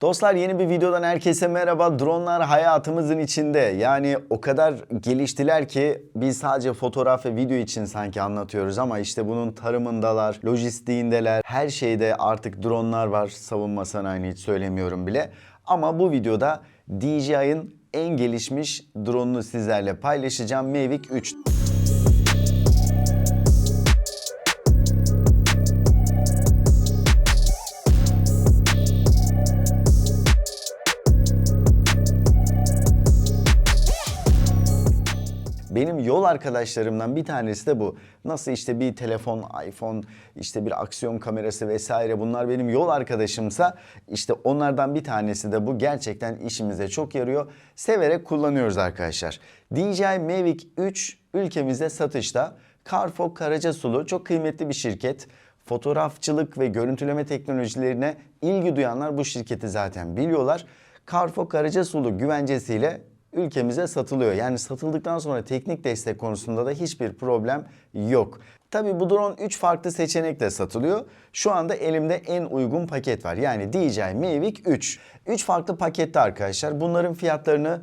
Dostlar, yeni bir videodan herkese merhaba. Dronlar hayatımızın içinde. Yani o kadar geliştiler ki biz sadece fotoğraf ve video için sanki anlatıyoruz ama işte bunun tarımındalar, lojistiğindeler, her şeyde artık dronlar var. Savunma sanayini hiç söylemiyorum bile. Ama bu videoda DJI'ın en gelişmiş drone'unu sizlerle paylaşacağım. Mavic 3. Benim yol arkadaşlarımdan bir tanesi de bu. Nasıl işte bir telefon, iPhone, işte bir aksiyon kamerası vesaire, bunlar benim yol arkadaşımsa işte onlardan bir tanesi de bu. Gerçekten işimize çok yarıyor. Severek kullanıyoruz arkadaşlar. DJI Mavic 3 ülkemizde satışta. Carfo Karacasulu çok kıymetli bir şirket. Fotoğrafçılık ve görüntüleme teknolojilerine ilgi duyanlar bu şirketi zaten biliyorlar. Carfo Karacasulu güvencesiyle ülkemize satılıyor. Yani satıldıktan sonra teknik destek konusunda da hiçbir problem yok. Tabii bu drone 3 farklı seçenekle satılıyor. Şu anda elimde en uygun paket var. Yani DJI Mavic 3. 3 farklı pakette arkadaşlar. Bunların fiyatlarını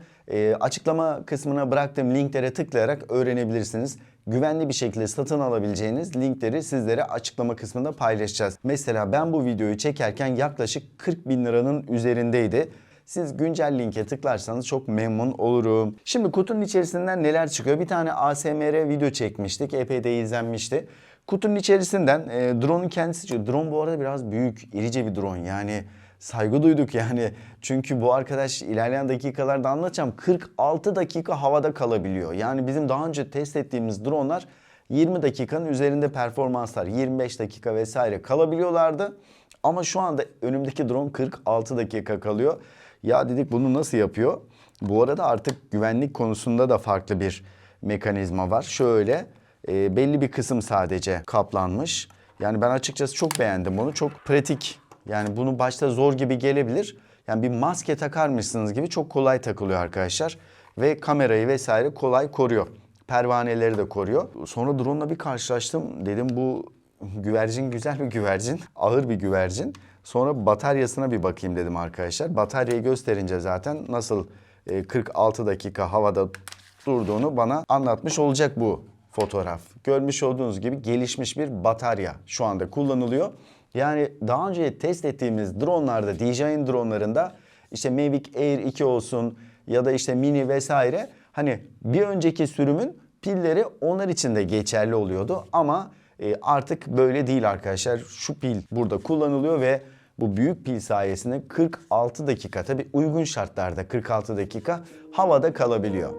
açıklama kısmına bıraktığım linklere tıklayarak öğrenebilirsiniz. Güvenli bir şekilde satın alabileceğiniz linkleri sizlere açıklama kısmında paylaşacağız. Mesela ben bu videoyu çekerken yaklaşık 40 bin liranın üzerindeydi. Siz güncel linke tıklarsanız çok memnun olurum. Şimdi kutunun içerisinden neler çıkıyor? Bir tane ASMR video çekmiştik. Epey de izlenmişti. Kutunun içerisinden drone'un kendisi çıkıyor. Drone bu arada biraz büyük, irice bir drone. Yani saygı duyduk yani. Çünkü bu arkadaş ilerleyen dakikalarda anlatacağım. 46 dakika havada kalabiliyor. Yani bizim daha önce test ettiğimiz dronelar 20 dakikanın üzerinde performanslar, 25 dakika vesaire kalabiliyorlardı. Ama şu anda önümdeki drone 46 dakika kalıyor. Ya dedik, bunu nasıl yapıyor? Bu arada artık güvenlik konusunda da farklı bir mekanizma var. Şöyle belli bir kısım sadece kaplanmış. Yani ben açıkçası çok beğendim bunu. Çok pratik. Yani bunu başta zor gibi gelebilir. Yani bir maske takarmışsınız gibi çok kolay takılıyor arkadaşlar. Ve kamerayı vesaire kolay koruyor. Pervaneleri de koruyor. Sonra drone'la bir karşılaştım. Dedim bu güvercin güzel bir güvercin. Ağır bir güvercin. Sonra bataryasına bir bakayım dedim arkadaşlar. Bataryayı gösterince zaten nasıl 46 dakika havada durduğunu bana anlatmış olacak bu fotoğraf. Görmüş olduğunuz gibi gelişmiş bir batarya şu anda kullanılıyor. Yani daha önce test ettiğimiz dronlarda, DJI'nin dronlarında işte Mavic Air 2 olsun ya da işte Mini vesaire, hani bir önceki sürümün pilleri onlar için de geçerli oluyordu ama artık böyle değil arkadaşlar. Şu pil burada kullanılıyor ve bu büyük pil sayesinde 46 dakika, tabii uygun şartlarda 46 dakika havada kalabiliyor.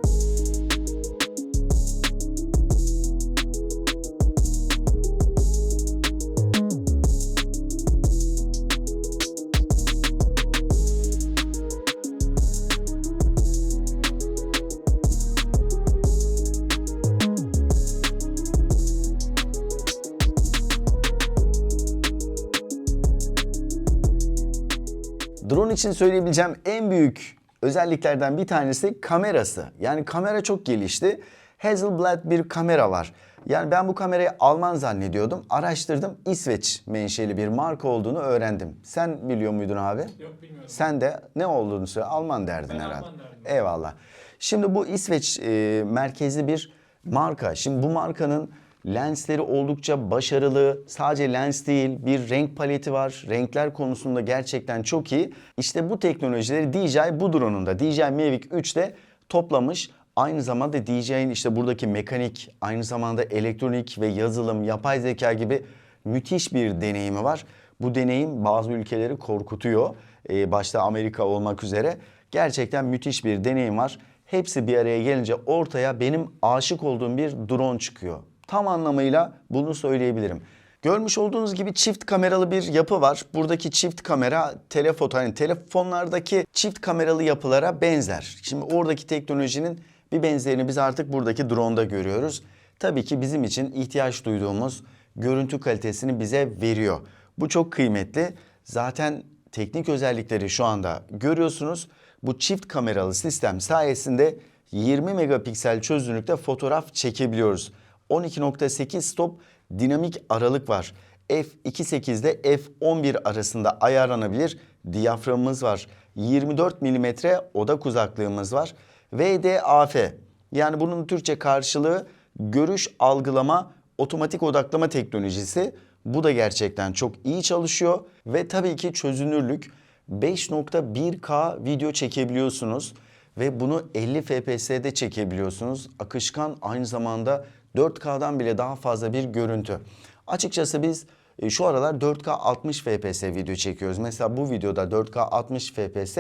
Drone için söyleyebileceğim en büyük özelliklerden bir tanesi kamerası. Yani kamera çok gelişti. Hasselblad bir kamera var. Yani ben bu kamerayı Alman zannediyordum. Araştırdım. İsveç menşeli bir marka olduğunu öğrendim. Sen biliyor muydun abi? Yok, bilmiyorum. Sen de ne olduğunu söyle. Alman derdin Ben herhalde. Alman derdim. Eyvallah. Şimdi bu İsveç merkezli bir marka. Şimdi bu markanın lensleri oldukça başarılı. Sadece lens değil, bir renk paleti var. Renkler konusunda gerçekten çok iyi. İşte bu teknolojileri DJI bu drone'un da, DJI Mavic 3'te toplamış. Aynı zamanda DJI'nin işte buradaki mekanik, aynı zamanda elektronik ve yazılım, yapay zeka gibi müthiş bir deneyimi var. Bu deneyim bazı ülkeleri korkutuyor. Başta Amerika olmak üzere. Gerçekten müthiş bir deneyim var. Hepsi bir araya gelince ortaya benim aşık olduğum bir drone çıkıyor. Tam anlamıyla bunu söyleyebilirim. Görmüş olduğunuz gibi çift kameralı bir yapı var. Buradaki çift kamera telefoto, hani telefonlardaki çift kameralı yapılara benzer. Şimdi oradaki teknolojinin bir benzerini biz artık buradaki drone'da görüyoruz. Tabii ki bizim için ihtiyaç duyduğumuz görüntü kalitesini bize veriyor. Bu çok kıymetli. Zaten teknik özellikleri şu anda görüyorsunuz. Bu çift kameralı sistem sayesinde 20 megapiksel çözünürlükte fotoğraf çekebiliyoruz. 12.8 stop dinamik aralık var. F2.8 ile F11 arasında ayarlanabilir diyaframımız var. 24 milimetre odak uzaklığımız var. VDAF, yani bunun Türkçe karşılığı görüş algılama otomatik odaklama teknolojisi. Bu da gerçekten çok iyi çalışıyor ve tabii ki çözünürlük 5.1K video çekebiliyorsunuz ve bunu 50 FPS'de çekebiliyorsunuz. Akışkan, aynı zamanda 4K'dan bile daha fazla bir görüntü. Açıkçası biz şu aralar 4K 60 FPS video çekiyoruz. Mesela bu videoda 4K 60 FPS.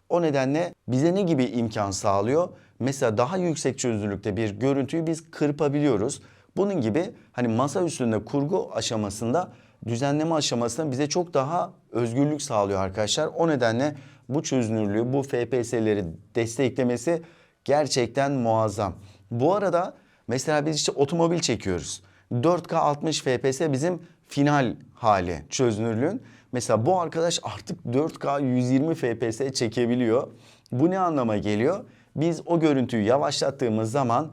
O nedenle bize ne gibi imkan sağlıyor? Mesela daha yüksek çözünürlükte bir görüntüyü biz kırpabiliyoruz. Bunun gibi hani masa üstünde kurgu aşamasında, düzenleme aşamasında bize çok daha özgürlük sağlıyor arkadaşlar. O nedenle bu çözünürlüğü, bu FPS'leri desteklemesi gerçekten muazzam. Bu arada mesela biz işte otomobil çekiyoruz. 4K 60 FPS bizim final hali çözünürlüğün. Mesela bu arkadaş artık 4K 120 FPS çekebiliyor. Bu ne anlama geliyor? Biz o görüntüyü yavaşlattığımız zaman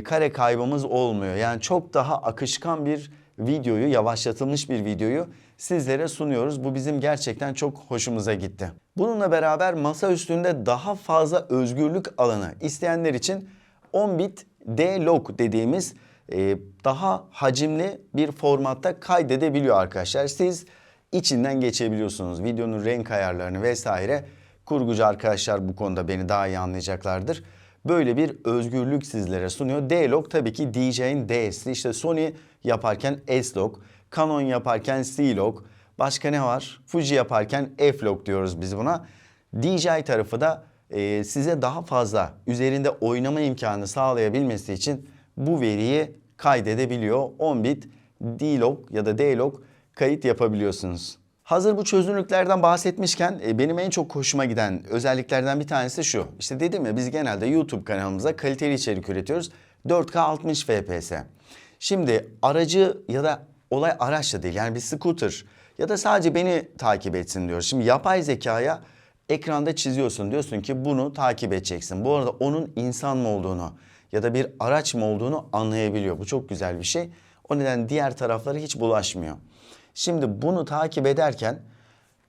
kare kaybımız olmuyor. Yani çok daha akışkan bir videoyu, yavaşlatılmış bir videoyu sizlere sunuyoruz. Bu bizim gerçekten çok hoşumuza gitti. Bununla beraber masa üstünde daha fazla özgürlük alanı isteyenler için 10 bit D-Log dediğimiz daha hacimli bir formatta kaydedebiliyor arkadaşlar. Siz içinden geçebiliyorsunuz. Videonun renk ayarlarını vesaire. Kurgucu arkadaşlar bu konuda beni daha iyi anlayacaklardır. Böyle bir özgürlük sizlere sunuyor. D-Log tabii ki DJ'in D'si. İşte Sony yaparken S-Log, Canon yaparken C-Log. Başka ne var? Fuji yaparken F-Log diyoruz biz buna. DJI tarafı da size daha fazla üzerinde oynama imkanı sağlayabilmesi için bu veriyi kaydedebiliyor. 10 bit D-Log ya da D-Log kayıt yapabiliyorsunuz. Hazır bu çözünürlüklerden bahsetmişken benim en çok hoşuma giden özelliklerden bir tanesi şu. İşte dedim ya, biz genelde YouTube kanalımıza kaliteli içerik üretiyoruz. 4K 60 FPS. Şimdi aracı ya da olay araç da değil, yani bir scooter ya da sadece beni takip etsin diyoruz. Şimdi yapay zekaya ekranda çiziyorsun, diyorsun ki bunu takip edeceksin. Bu arada onun insan mı olduğunu ya da bir araç mı olduğunu anlayabiliyor. Bu çok güzel bir şey. O nedenle diğer taraflara hiç bulaşmıyor. Şimdi bunu takip ederken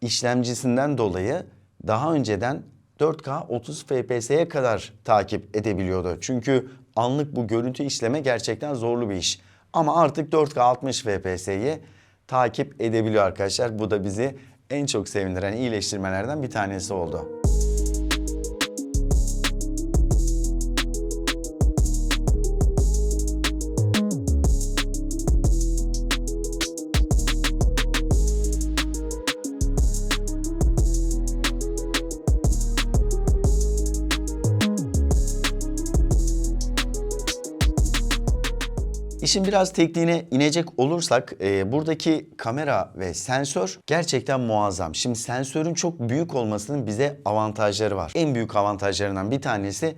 işlemcisinden dolayı daha önceden 4K 30 FPS'ye kadar takip edebiliyordu. Çünkü anlık bu görüntü işleme gerçekten zorlu bir iş. Ama artık 4K 60 FPS'yi takip edebiliyor arkadaşlar. Bu da bizi en çok sevindiren iyileştirmelerden bir tanesi oldu. İşin biraz tekniğine inecek olursak buradaki kamera ve sensör gerçekten muazzam. Şimdi sensörün çok büyük olmasının bize avantajları var. En büyük avantajlarından bir tanesi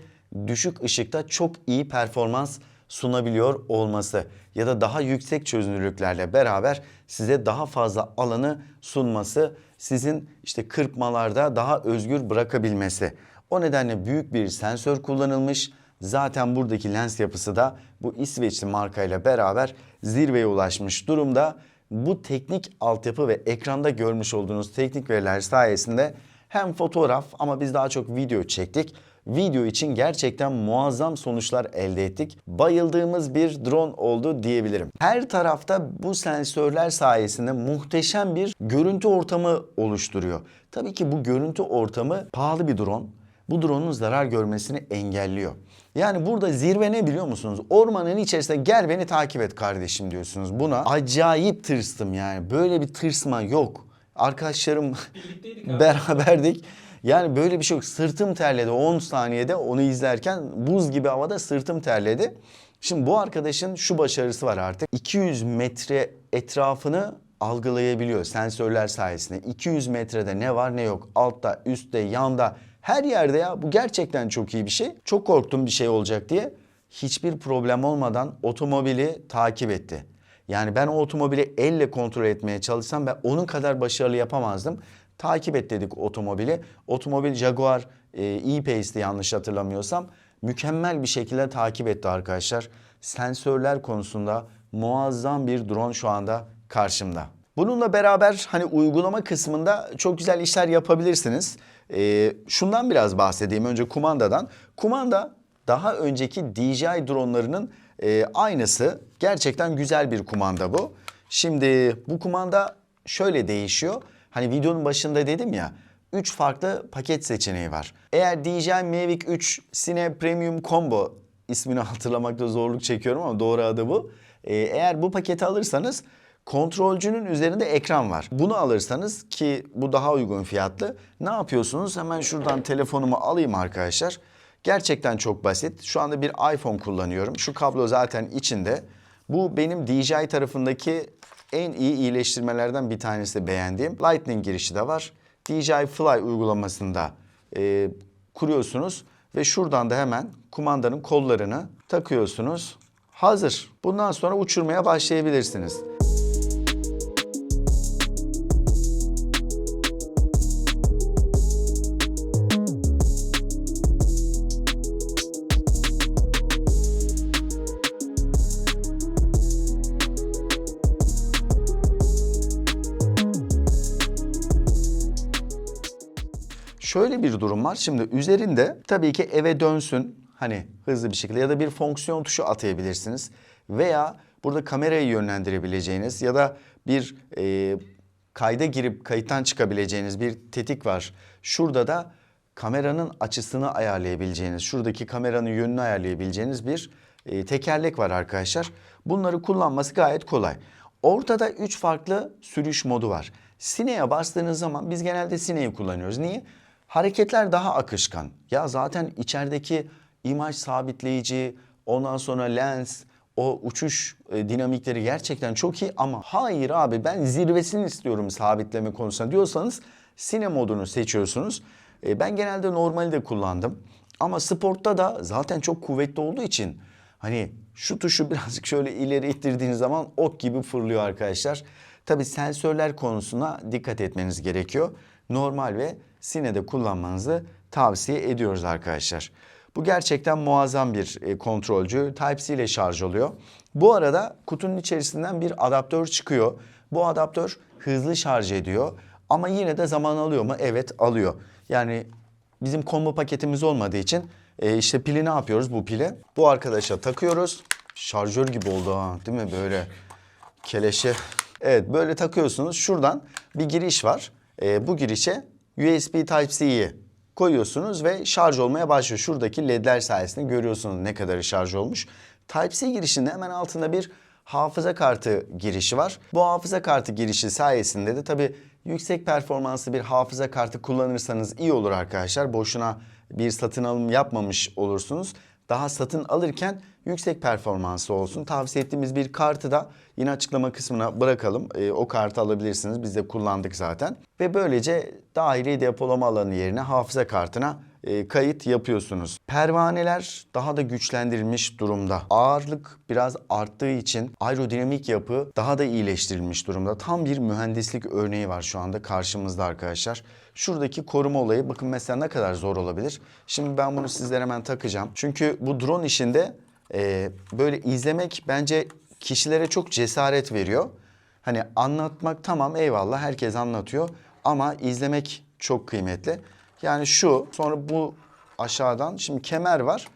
düşük ışıkta çok iyi performans sunabiliyor olması ya da daha yüksek çözünürlüklerle beraber size daha fazla alanı sunması, sizin işte kırpmalarda daha özgür bırakabilmesi. O nedenle büyük bir sensör kullanılmış. Zaten buradaki lens yapısı da bu İsveçli markayla beraber zirveye ulaşmış durumda. Bu teknik altyapı ve ekranda görmüş olduğunuz teknik veriler sayesinde hem fotoğraf, ama biz daha çok video çektik. Video için gerçekten muazzam sonuçlar elde ettik. Bayıldığımız bir drone oldu diyebilirim. Her tarafta bu sensörler sayesinde muhteşem bir görüntü ortamı oluşturuyor. Tabii ki bu görüntü ortamı pahalı bir drone. Bu drone'un zarar görmesini engelliyor. Yani burada zirve ne biliyor musunuz? Ormanın içerisinde gel beni takip et kardeşim diyorsunuz. Buna acayip tırstım yani. Böyle bir tırsma yok. Arkadaşlarım beraberdik. Yani böyle bir şey yok. Sırtım terledi 10 saniyede onu izlerken, buz gibi havada sırtım terledi. Şimdi bu arkadaşın şu başarısı var artık. 200 metre etrafını algılayabiliyor sensörler sayesinde. 200 metrede ne var ne yok. Altta, üstte, yanda, her yerde ya. Bu gerçekten çok iyi bir şey. Çok korktum bir şey olacak diye. Hiçbir problem olmadan otomobili takip etti. Yani ben o otomobili elle kontrol etmeye çalışsam ben onun kadar başarılı yapamazdım. Takip et dedik otomobili. Otomobil Jaguar E-Pace'ti yanlış hatırlamıyorsam. Mükemmel bir şekilde takip etti arkadaşlar. Sensörler konusunda muazzam bir drone şu anda karşımda. Bununla beraber hani uygulama kısmında çok güzel işler yapabilirsiniz. Şundan biraz bahsedeyim önce kumandadan. Kumanda daha önceki DJI dronlarının aynısı. Gerçekten güzel bir kumanda bu. Şimdi bu kumanda şöyle değişiyor. Hani videonun başında dedim ya 3 farklı paket seçeneği var. Eğer DJI Mavic 3 Cine Premium Combo, ismini hatırlamakta zorluk çekiyorum ama doğru adı bu. Eğer bu paketi alırsanız kontrolcünün üzerinde ekran var. Bunu alırsanız, ki bu daha uygun fiyatlı, ne yapıyorsunuz? Hemen şuradan telefonumu alayım arkadaşlar. Gerçekten çok basit. Şu anda bir iPhone kullanıyorum. Şu kablo zaten içinde. Bu benim DJI tarafındaki en iyi iyileştirmelerden bir tanesi, beğendiğim. Lightning girişi de var. DJI Fly uygulamasında kuruyorsunuz ve şuradan da hemen kumandanın kollarını takıyorsunuz. Hazır. Bundan sonra uçurmaya başlayabilirsiniz. Şöyle bir durum var. Şimdi üzerinde tabii ki eve dönsün, hani hızlı bir şekilde, ya da bir fonksiyon tuşu atayabilirsiniz. Veya burada kamerayı yönlendirebileceğiniz ya da bir kayda girip kayıttan çıkabileceğiniz bir tetik var. Şurada da kameranın açısını ayarlayabileceğiniz, şuradaki kameranın yönünü ayarlayabileceğiniz bir tekerlek var arkadaşlar. Bunları kullanması gayet kolay. Ortada 3 farklı sürüş modu var. Cine'ye bastığınız zaman biz genelde Cine'yi kullanıyoruz. Niye? Hareketler daha akışkan. Ya zaten içerideki imaj sabitleyici, ondan sonra lens, o uçuş dinamikleri gerçekten çok iyi, ama hayır abi ben zirvesini istiyorum sabitleme konusunda diyorsanız Cine modunu seçiyorsunuz. Ben genelde normali de kullandım. Ama sportta da zaten çok kuvvetli olduğu için hani şu tuşu birazcık şöyle ileri ittirdiğiniz zaman ok gibi fırlıyor arkadaşlar. Tabii sensörler konusuna dikkat etmeniz gerekiyor. Normal ve Cine'de kullanmanızı tavsiye ediyoruz arkadaşlar. Bu gerçekten muazzam bir kontrolcü. Type-C ile şarj oluyor. Bu arada kutunun içerisinden bir adaptör çıkıyor. Bu adaptör hızlı şarj ediyor. Ama yine de zaman alıyor mu? Evet, alıyor. Yani bizim combo paketimiz olmadığı için işte pili ne yapıyoruz bu pile? Bu arkadaşa takıyoruz. Şarjör gibi oldu ha, değil mi? Böyle keleşe. Evet, böyle takıyorsunuz. Şuradan bir giriş var. Bu girişe USB Type-C'yi koyuyorsunuz ve şarj olmaya başlıyor. Şuradaki ledler sayesinde görüyorsunuz ne kadar şarj olmuş. Type-C girişinde hemen altında bir hafıza kartı girişi var. Bu hafıza kartı girişi sayesinde de tabii yüksek performanslı bir hafıza kartı kullanırsanız iyi olur arkadaşlar. Boşuna bir satın alım yapmamış olursunuz. Daha satın alırken yüksek performanslı olsun. Tavsiye ettiğimiz bir kartı da yine açıklama kısmına bırakalım. O kartı alabilirsiniz. Biz de kullandık zaten. Ve böylece dahili depolama alanı yerine hafıza kartına kayıt yapıyorsunuz. Pervaneler daha da güçlendirilmiş durumda. Ağırlık biraz arttığı için aerodinamik yapı daha da iyileştirilmiş durumda. Tam bir mühendislik örneği var şu anda karşımızda arkadaşlar. Şuradaki koruma olayı bakın mesela ne kadar zor olabilir. Şimdi ben bunu sizlere hemen takacağım. Çünkü bu drone işinde böyle izlemek bence kişilere çok cesaret veriyor. Hani anlatmak tamam, eyvallah, herkes anlatıyor ama izlemek çok kıymetli. Yani şu, sonra bu aşağıdan şimdi kemer var.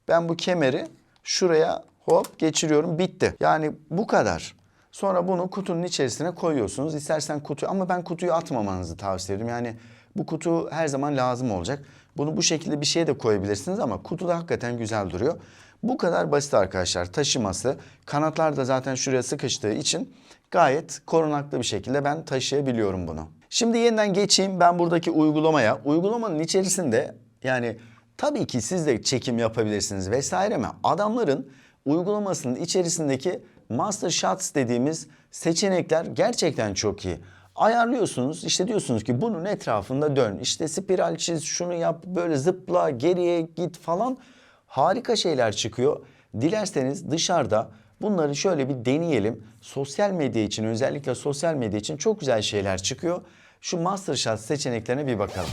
Ben bu kemeri şuraya hop geçiriyorum, bitti. Yani bu kadar. Sonra bunu kutunun içerisine koyuyorsunuz. İstersen kutuyu, ama ben kutuyu atmamanızı tavsiye ediyorum. Yani bu kutu her zaman lazım olacak. Bunu bu şekilde bir şeye de koyabilirsiniz ama kutu da hakikaten güzel duruyor. Bu kadar basit arkadaşlar taşıması. Kanatlar da zaten şuraya sıkıştığı için gayet korunaklı bir şekilde ben taşıyabiliyorum bunu. Şimdi yeniden geçeyim ben buradaki uygulamaya. Uygulamanın içerisinde yani tabii ki siz de çekim yapabilirsiniz vesaire ama adamların uygulamasının içerisindeki Master Shots dediğimiz seçenekler gerçekten çok iyi. Ayarlıyorsunuz, işte diyorsunuz ki bunun etrafında dön, işte spiral çiz, şunu yap, böyle zıpla, geriye git falan, harika şeyler çıkıyor. Dilerseniz dışarıda bunları şöyle bir deneyelim. Sosyal medya için, özellikle sosyal medya için çok güzel şeyler çıkıyor. Şu Master Shots seçeneklerine bir bakalım.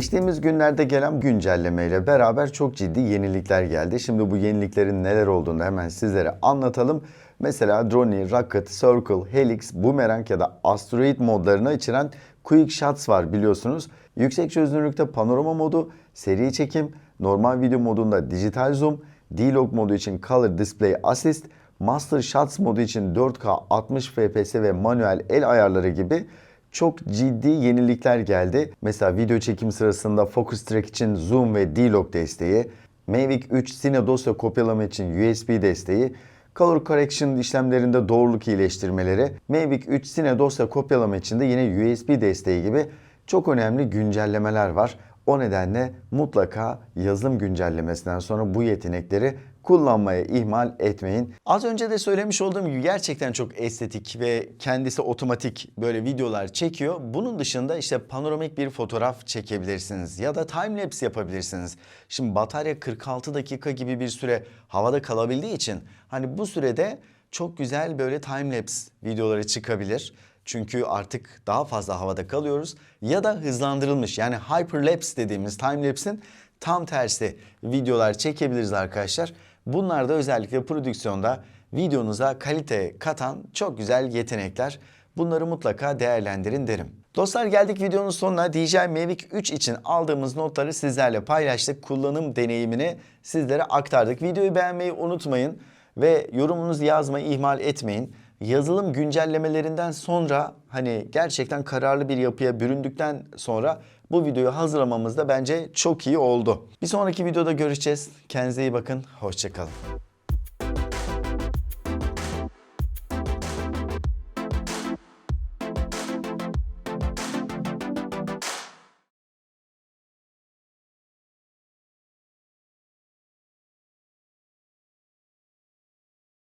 Geçtiğimiz günlerde gelen güncellemeyle beraber çok ciddi yenilikler geldi. Şimdi bu yeniliklerin neler olduğunu hemen sizlere anlatalım. Mesela Drone, Rocket, Circle, Helix, Boomerang ya da Asteroid modlarını içeren Quick Shots var biliyorsunuz. Yüksek çözünürlükte panorama modu, seri çekim, normal video modunda dijital zoom, D-Log modu için Color Display Assist, Master Shots modu için 4K 60 FPS ve manuel el ayarları gibi çok ciddi yenilikler geldi. Mesela video çekim sırasında Focus Track için zoom ve D-Log desteği, Mavic 3 Cine dosya kopyalama için USB desteği, Color Correction işlemlerinde doğruluk iyileştirmeleri, Mavic 3 Cine dosya kopyalama için de yine USB desteği gibi çok önemli güncellemeler var. O nedenle mutlaka yazılım güncellemesinden sonra bu yetenekleri kullanmaya ihmal etmeyin. Az önce de söylemiş olduğum gibi gerçekten çok estetik ve kendisi otomatik böyle videolar çekiyor. Bunun dışında işte panoramik bir fotoğraf çekebilirsiniz ya da timelapse yapabilirsiniz. Şimdi batarya 46 dakika gibi bir süre havada kalabildiği için hani bu sürede çok güzel böyle timelapse videoları çıkabilir. Çünkü artık daha fazla havada kalıyoruz. Ya da hızlandırılmış yani hyperlapse dediğimiz timelapse'in tam tersi videolar çekebiliriz arkadaşlar. Bunlar da özellikle prodüksiyonda videonuza kalite katan çok güzel yetenekler. Bunları mutlaka değerlendirin derim. Dostlar geldik videonun sonuna. DJI Mavic 3 için aldığımız notları sizlerle paylaştık. Kullanım deneyimini sizlere aktardık. Videoyu beğenmeyi unutmayın ve yorumunuzu yazmayı ihmal etmeyin. Yazılım güncellemelerinden sonra hani gerçekten kararlı bir yapıya büründükten sonra bu videoyu hazırlamamız da bence çok iyi oldu. Bir sonraki videoda görüşeceğiz. Kendinize iyi bakın. Hoşça kalın.